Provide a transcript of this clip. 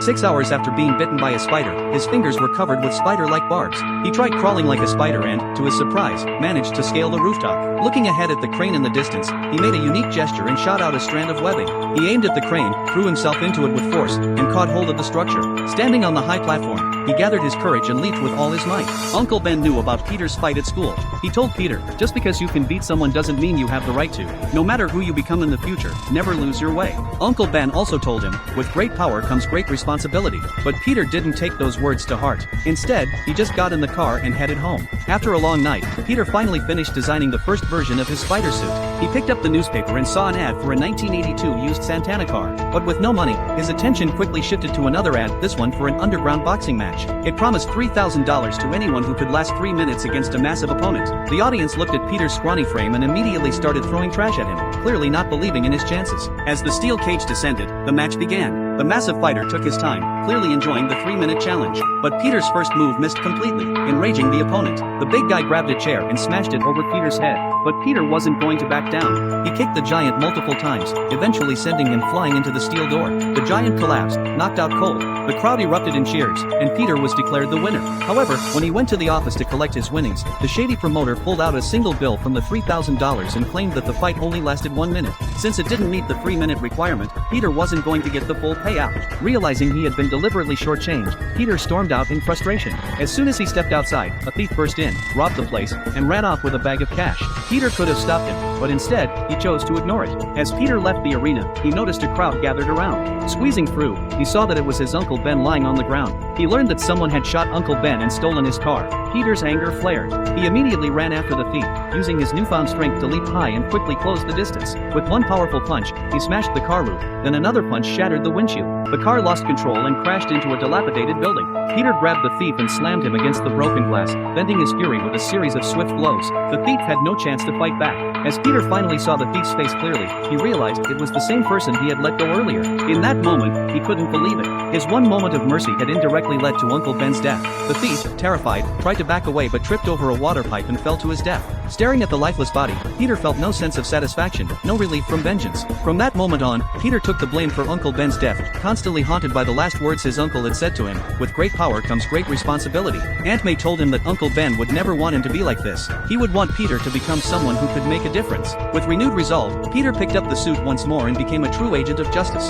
6 hours after being bitten by a spider, his fingers were covered with spider-like barbs. He tried crawling like a spider and, to his surprise, managed to scale the rooftop. Looking ahead at the crane in the distance, he made a unique gesture and shot out a strand of webbing. He aimed at the crane, threw himself into it with force, and caught hold of the structure. Standing on the high platform, he gathered his courage and leaped with all his might. Uncle Ben knew about Peter's fight at school. He told Peter, just because you can beat someone doesn't mean you have the right to. No matter who you become in the future, never lose your way. Uncle Ben also told him, with great power comes great responsibility. But Peter didn't take those words to heart. Instead, he just got in the car and headed home. After a long night, Peter finally finished designing the first version of his spider suit. He picked up the newspaper and saw an ad for a 1982 used Santana car. But with no money, his attention quickly shifted to another ad, this one for an underground boxing match. It promised $3,000 to anyone who could last 3 minutes against a massive opponent. The audience looked at Peter's scrawny frame and immediately started throwing trash at him, clearly not believing in his chances. As the steel cage descended, the match began. The massive fighter took his time, clearly enjoying the 3-minute challenge. But Peter's first move missed completely, enraging the opponent. The big guy grabbed a chair and smashed it over Peter's head. But Peter wasn't going to back down. He kicked the giant multiple times, eventually sending him flying into the steel door. The giant collapsed, knocked out cold. The crowd erupted in cheers, and Peter was declared the winner. However, when he went to the office to collect his winnings, the shady promoter pulled out a single bill from the $3,000 and claimed that the fight only lasted 1 minute. Since it didn't meet the 3-minute requirement, Peter wasn't going to get the full payout. Realizing he had been deliberately shortchanged, Peter stormed out in frustration. As soon as he stepped outside, a thief burst in, robbed the place, and ran off with a bag of cash. Peter could have stopped him, but instead, he chose to ignore it. As Peter left the arena, he noticed a crowd gathered around. Squeezing through, he saw that it was his Uncle Ben lying on the ground. He learned that someone had shot Uncle Ben and stolen his car. Peter's anger flared. He immediately ran after the thief, using his newfound strength to leap high and quickly close the distance. With one powerful punch, he smashed the car roof, then another punch shattered the windshield. The car lost control and crashed into a dilapidated building. Peter grabbed the thief and slammed him against the broken glass, venting his fury with a series of swift blows. The thief had no chance to fight back. As Peter finally saw the thief's face clearly, he realized it was the same person he had let go earlier. In that moment, he couldn't believe it. His one moment of mercy had indirectly led to Uncle Ben's death. The thief, terrified, tried to back away but tripped over a water pipe and fell to his death. Staring at the lifeless body, Peter felt no sense of satisfaction, no relief from vengeance. From that moment on, Peter took the blame for Uncle Ben's death, constantly haunted by the last words his uncle had said to him, with great power comes great responsibility. Aunt May told him that Uncle Ben would never want him to be like this. He would want Peter to become someone who could make a difference. With renewed resolve, Peter picked up the suit once more and became a true agent of justice.